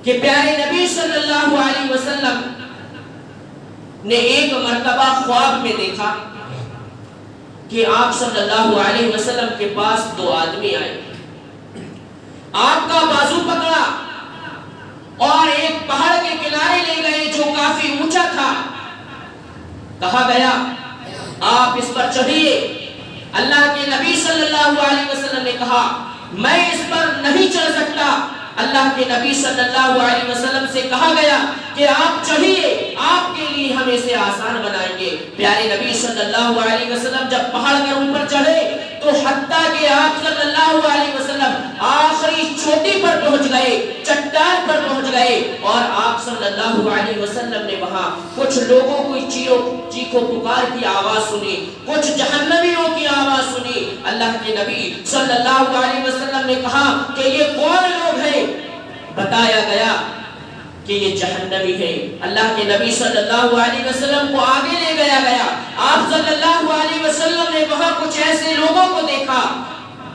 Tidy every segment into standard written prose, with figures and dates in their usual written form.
کہ پیارے نبی صلی اللہ علیہ وسلم نے ایک مرتبہ خواب میں دیکھا کہ آپ صلی اللہ علیہ وسلم کے پاس دو آدمی آئے، آپ کا بازو پکڑا اور ایک پہاڑ کے کنارے لے گئے جو کافی اونچا تھا. کہا گیا آپ اس پر چڑھیے. اللہ کے نبی صلی اللہ علیہ وسلم نے کہا میں اس پر نہیں چڑھ سکتا. اللہ کے نبی صلی اللہ علیہ وسلم سے کہا گیا کہ آپ چڑھیے، آپ کے لیے ہم اسے آسان بنائیں گے. پیارے نبی صلی اللہ علیہ وسلم جب پہاڑ کے اوپر چڑھے تو حتیٰ کہ آپ صلی اللہ علیہ وسلم آخری چوٹی پر پہنچ گئے، چٹان پر پہنچ گئے، اور آپ صلی اللہ علیہ وسلم نے وہاں کچھ لوگوں کو چیخو پکار کی آواز سنی، کچھ جہنمیوں کی آواز سنی. اللہ کے نبی صلی اللہ علیہ وسلم نے کہا کہ یہ کون لوگ ہیں؟ بتایا گیا کہ یہ جہنمی ہے. اللہ کے نبی صلی اللہ علیہ وسلم کو آگے لے گیا. آپ صلی اللہ علیہ وسلم نے وہاں کچھ ایسے لوگوں کو دیکھا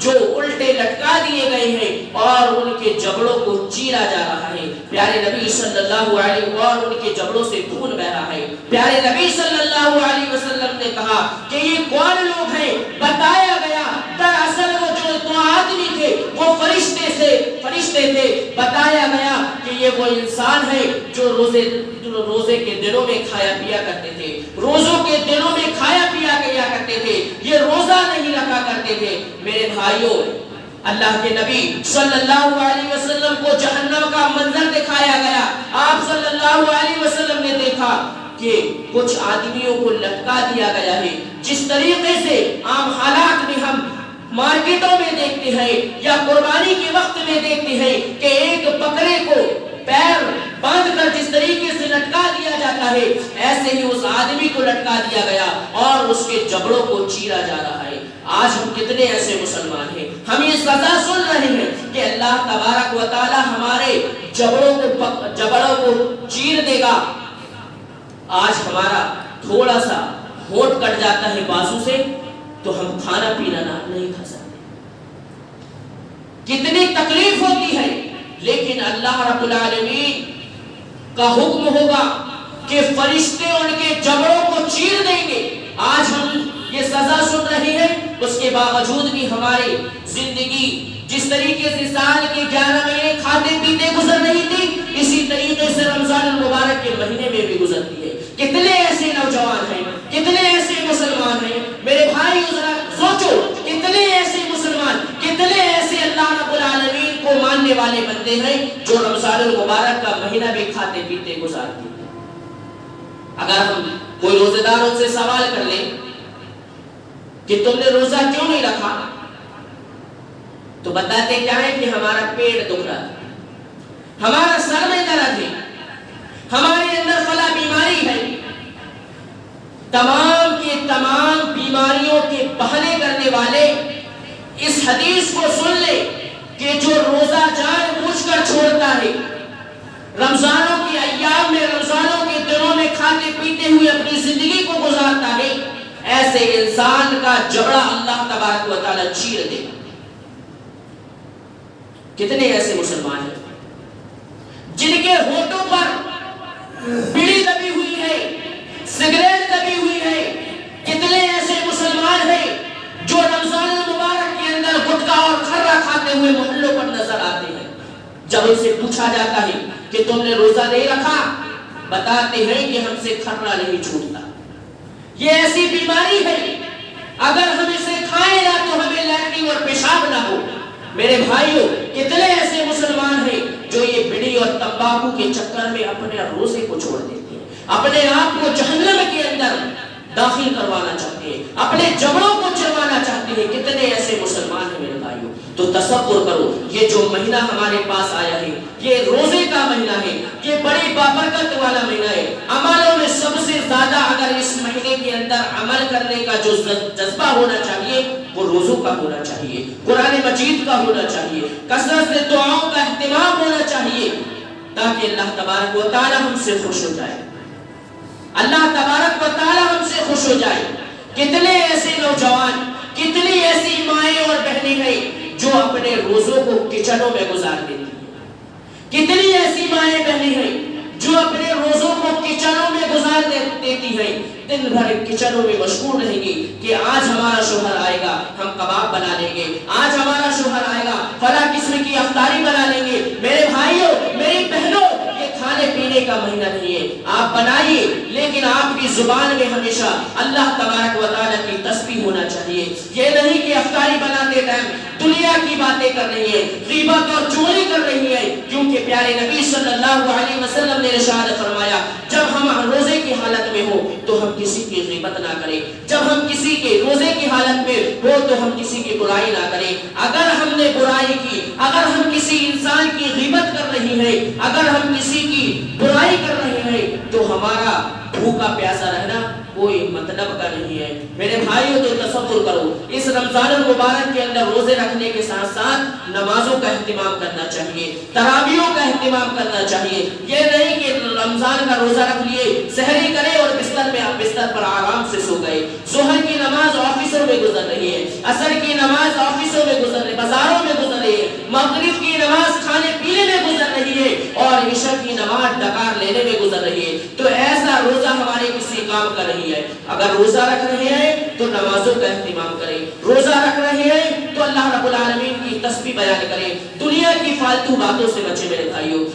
جو الٹے لٹکا دیے گئے ہیں اور ان کے جبڑوں کو چیرا جا رہا ہے. پیارے نبی صلی اللہ علیہ وسلم اور ان کے جبڑوں سے خون بہ رہا ہے. پیارے نبی صلی اللہ علیہ وسلم نے کہا کہ یہ کون لوگ ہیں؟ بتایا گیا دراصل وہ جو دو آدمی تھے وہ فرشتے تھے. بتایا گیا کہ یہ وہ انسان ہیں جو روزے کے دنوں میں کھایا پیا کرتے تھے، روزوں کے دنوں میں کھایا پیا کرتے تھے، یہ روزہ نہیں رکھا کرتے تھے. میرے بھائیوں، اللہ کے نبی صلی اللہ علیہ وسلم کو جہنم کا منظر دکھایا گیا. آپ صلی اللہ علیہ وسلم نے دیکھا کہ کچھ آدمیوں کو لٹکا دیا گیا ہے. جس طریقے سے عام حالات میں ہم مارکیٹوں میں دیکھتے ہیں یا قربانی کے وقت میں دیکھتے ہیں کہ ایک بکرے کو پیر باندھ کر جس طریقے سے لٹکا دیا جاتا ہے، ایسے ہی اس آدمی کو لٹکا دیا گیا اور اس کے جبڑوں کو چیرا جا رہا ہے. آج ہم کتنے ایسے مسلمان ہیں، ہم یہ سزا سن رہے ہیں کہ اللہ تبارک و تعالی ہمارے جبڑوں کو چیر دے گا. آج ہمارا تھوڑا سا ہونٹ کٹ جاتا ہے بازو سے تو ہم کھانا پینا نہیں کھا سکتے. کتنی تکلیف ہوتی ہے، لیکن اللہ رب العالمین کا حکم ہوگا کہ فرشتے ان کے جبڑوں کو چیر دیں گے. آج ہم یہ سزا سن رہے ہیں، اس کے باوجود بھی ہماری زندگی جس طریقے سے سال کے 11 مہینے کھاتے پیتے گزر رہی تھی، اسی طریقے سے رمضان المبارک کے مہینے میں بھی گزرتی ہے. کتنے ایسے نوجوان ہیں، کتنے ایسے مسلمان ہیں، میرے بھائی ذرا سوچو، کتنے ایسے مسلمان، کتنے ایسے اللہ رب العالمین کو ماننے والے بندے ہیں جو رمضان المبارک کا مہینہ بھی کھاتے پیتے گزارتے ہیں. اگر ہم کوئی روزے دار ان سے سوال کر لیں کہ تم نے روزہ کیوں نہیں رکھا، تو بتاتے کیا ہے کہ ہمارا پیٹ دکھ رہا ہے، ہمارا سر میں درد ہے، ہمارے اندر فلاں بیماری ہے. تمام کی تمام بیماریوں کے بہانے کرنے والے اس حدیث کو سن لے کہ جو روزہ جان بوجھ کر چھوڑتا ہے، رمضانوں کی ایام میں، رمضانوں کے دنوں میں کھاتے پیتے ہوئے اپنی زندگی کو گزارتا ہے، ایسے انسان کا جبڑا اللہ تبارک و تعالی چیر دے. کتنے ایسے مسلمان ہیں جن کے ہونٹوں پر بیڑی دبی ہوئی ہے، سگریٹ دبی ہوئی ہے. کتنے ایسے مسلمان ہیں جو رمضان المبارک کے اندر گٹکا اور کھرا کھاتے ہوئے محلوں پر نظر آتے ہیں. جب ان سے پوچھا جاتا ہے کہ تم نے روزہ نہیں رکھا، بتاتے ہیں کہ ہم سے کھرا نہیں چھوٹتا. یہ ایسی بیماری ہے اگر ہم اسے کھائیں نہ تو ہمیں لیٹرین اور پیشاب نہ ہو. میرے بھائیوں، کتنے ایسے مسلمان ہیں جو یہ بیڑی اور تمباکو کے چکر میں اپنے روزے کو چھوڑ دیتے ہیں، اپنے آپ کو جہنم کے اندر داخل کروانا چاہتے ہیں، اپنے جبڑوں کو چروانا چاہتے ہیں. کتنے ایسے مسلمان ہیں میرے بھائیوں. تو تصور کرو، یہ جو مہینہ ہمارے پاس آیا ہے، یہ روزے کا مہینہ ہے، یہ بڑی بابرکت والا مہینہ ہے. عملوں میں سب سے زیادہ اگر اس مہینے کے اندر عمل کرنے کا جو جذبہ ہونا چاہیے وہ روزوں کا ہونا چاہیے، قرآن مجید کا ہونا چاہیے، کثرت سے دعاؤں کا اہتمام ہونا چاہیے، تاکہ اللہ تبارک و تعالی ہم سے خوش ہو جائے. اللہ تبارک و تعالی ہم سے خوش ہو جائے. کتنے ایسے نوجوان، کتنی ایسی مائیں اور بہنیں ہیں جو اپنے روزوں کو کچنوں میں گزار دیتی ہیں. کتنی ایسی مائیں بہنیں ہیں جو اپنے روزوں کو کچنوں میں گزار دیتی ہیں، دن بھر کچنوں میں مشغول رہیں گی کہ آج ہمارا شوہر آئے گا ہم کباب بنا لیں گے، آج ہمارا شوہر آئے گا فلاں قسم کی افطاری بنا لیں گے۔ میرے بھائیوں، میری بہنوں، یہ کھانے پینے کا مہینہ نہیں ہے، آپ بنائیے لیکن آپ کی زبان میں ہمیشہ اللہ تبارک و تعالیٰ کی تسبیح ہونا چاہیے۔ یہ نہیں کہ افطاری بناتے ٹائم دنیا کی باتیں کر رہی ہیں، غیبت اور چغلی کر رہی ہیں، کیونکہ پیارے نبی صلی اللہ علیہ وسلم نے ارشاد فرمایا جب ہم روزے کی حالت میں ہو تو ہم کسی کی غیبت نہ کریں، جب ہم کسی کے روزے کی حالت میں ہو تو ہم کسی کی برائی نہ کریں۔ اگر ہم نے برائی کی، اگر ہم کسی انسان کی غیبت کر رہی ہیں، اگر ہم کسی کی برائی کر رہے ہیں تو ہمارا بھوکا پیاسا رہنا کوئی مطلب کا نہیں ہے۔ میرے بھائیوں تو تصور کرو اس رمضان المبارک کے اندر روزے رکھنے کے ساتھ ساتھ نمازوں کا اہتمام کرنا چاہیے، تراویحوں کا اہتمام کرنا چاہیے۔ یہ نہیں کہ رمضان کا روزہ رکھ لیے، سحری کرے اور بستر پر آرام سے سو گئے۔ ظہر کی نماز آفسوں میں گزر رہی ہے، عصر کی نماز آفسوں میں گزر رہی ہے، بازاروں میں گزر رہی ہے، مغرب کی نماز کھانے پینے میں گزر رہی ہے اور عشاء کی نماز ڈکار لینے میں گزر رہی ہے۔ تو ایسا روزہ ہمارے کسی کام کا نہیں ہے۔ اگر روزہ رکھ رہے ہیں تو نمازوں کا اہتمام کریں، روزہ رکھ رہے ہیں تو اللہ رب العالمین کی تسبیح بیان کریں، دنیا کی فالتو باتوں سے بچے میرے بھائیوں۔